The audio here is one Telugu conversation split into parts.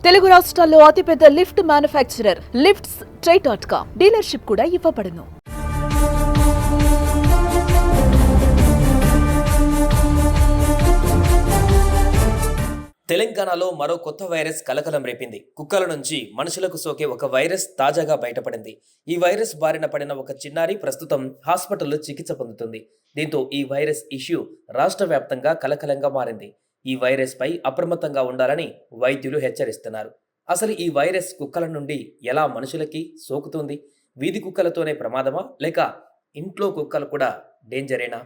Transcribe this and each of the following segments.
తెలుగు రాష్ట్రాల్లో అతిపెద్ద లిఫ్ట్ మ్యానుఫ్యాక్చరర్ లిఫ్ట్స్ ట్రై.com డీలర్షిప్ కూడా ఇవ్వబడును. తెలంగాణలో మరో కొత్త వైరస్ కలకలం రేపింది. కుక్కల నుంచి మనుషులకు సోకే ఒక వైరస్ తాజాగా బయటపడింది. ఈ వైరస్ బారిన పడిన ఒక చిన్నారి ప్రస్తుతం హాస్పిటల్లో చికిత్స పొందుతుంది. దీంతో ఈ వైరస్ ఇష్యూ రాష్ట్ర వ్యాప్తంగా కలకలంగా మారింది. ఈ వైరస్ పై అప్రమత్తంగా ఉండాలని వైద్యులు హెచ్చరిస్తున్నారు. అసలు ఈ వైరస్ కుక్కల నుండి ఎలా మనుషులకి సోకుతుంది? వీధి కుక్కలతోనే ప్రమాదమా, లేక ఇంట్లో కుక్కలు కూడా డేంజరేనా?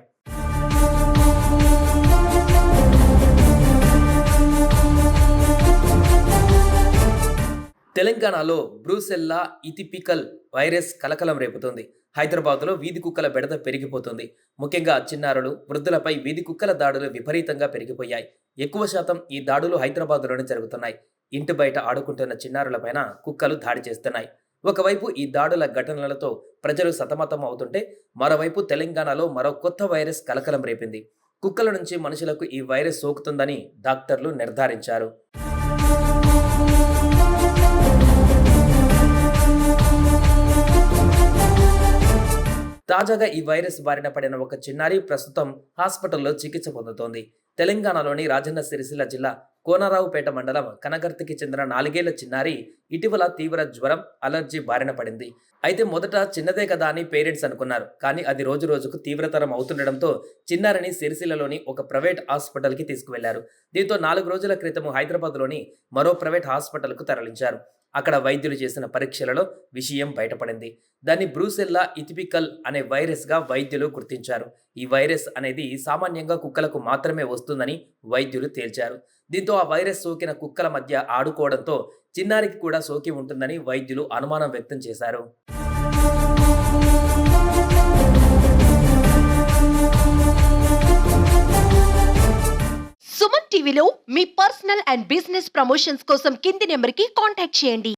తెలంగాణలో బ్రూసెల్లా ఇథిపికల్ వైరస్ కలకలం రేపుతోంది. హైదరాబాద్లో వీధి కుక్కల బెడద పెరిగిపోతుంది. ముఖ్యంగా చిన్నారులు, వృద్ధులపై వీధి కుక్కల దాడులు విపరీతంగా పెరిగిపోయాయి. ఎక్కువ శాతం ఈ దాడులు హైదరాబాద్లోనే జరుగుతున్నాయి. ఇంటి బయట ఆడుకుంటున్న చిన్నారులపైన కుక్కలు దాడి చేస్తున్నాయి. ఒకవైపు ఈ దాడుల ఘటనలతో ప్రజలు సతమతం అవుతుంటే, మరోవైపు తెలంగాణలో మరో కొత్త వైరస్ కలకలం రేపింది. కుక్కల నుంచి మనుషులకు ఈ వైరస్ సోకుతుందని డాక్టర్లు నిర్ధారించారు. తాజాగా ఈ వైరస్ బారిన పడిన ఒక చిన్నారి ప్రస్తుతం హాస్పిటల్లో చికిత్స పొందుతోంది. తెలంగాణలోని రాజన్న సిరిసిల్ల జిల్లా కోనరావుపేట మండలం కనగర్తికి చెందిన 4 ఏళ్ల చిన్నారి ఇటీవల తీవ్ర జ్వరం, అలర్జీ బారిన పడింది. అయితే మొదట చిన్నదే కదా అని పేరెంట్స్ అనుకున్నారు. కానీ అది రోజు రోజుకు తీవ్రతరం అవుతుండడంతో చిన్నారిని సిరిసిల్లలోని ఒక ప్రైవేట్ హాస్పిటల్కి తీసుకువెళ్లారు. దీంతో 4 రోజుల క్రితం హైదరాబాద్లోని మరో ప్రైవేట్ హాస్పిటల్కు తరలించారు. అక్కడ వైద్యులు చేసిన పరీక్షలలో విషయం బయటపడింది. దాన్ని బ్రూసెల్లా ఇథిపికల్ అనే వైరస్గా వైద్యులు గుర్తించారు. ఈ వైరస్ అనేది సామాన్యంగా కుక్కలకు మాత్రమే వస్తుందని వైద్యులు తేల్చారు. దీంతో ఆ వైరస్ సోకిన కుక్కల మధ్య ఆడుకోవడంతో చిన్నారికి కూడా సోకి ఉంటుందని వైద్యులు అనుమానం వ్యక్తం చేశారు. సుమన్ టీవీలో మీ పర్సనల్ అండ్ బిజినెస్ ప్రమోషన్స్ కోసం కింది నెంబర్కి కాంటాక్ట్ చేయండి.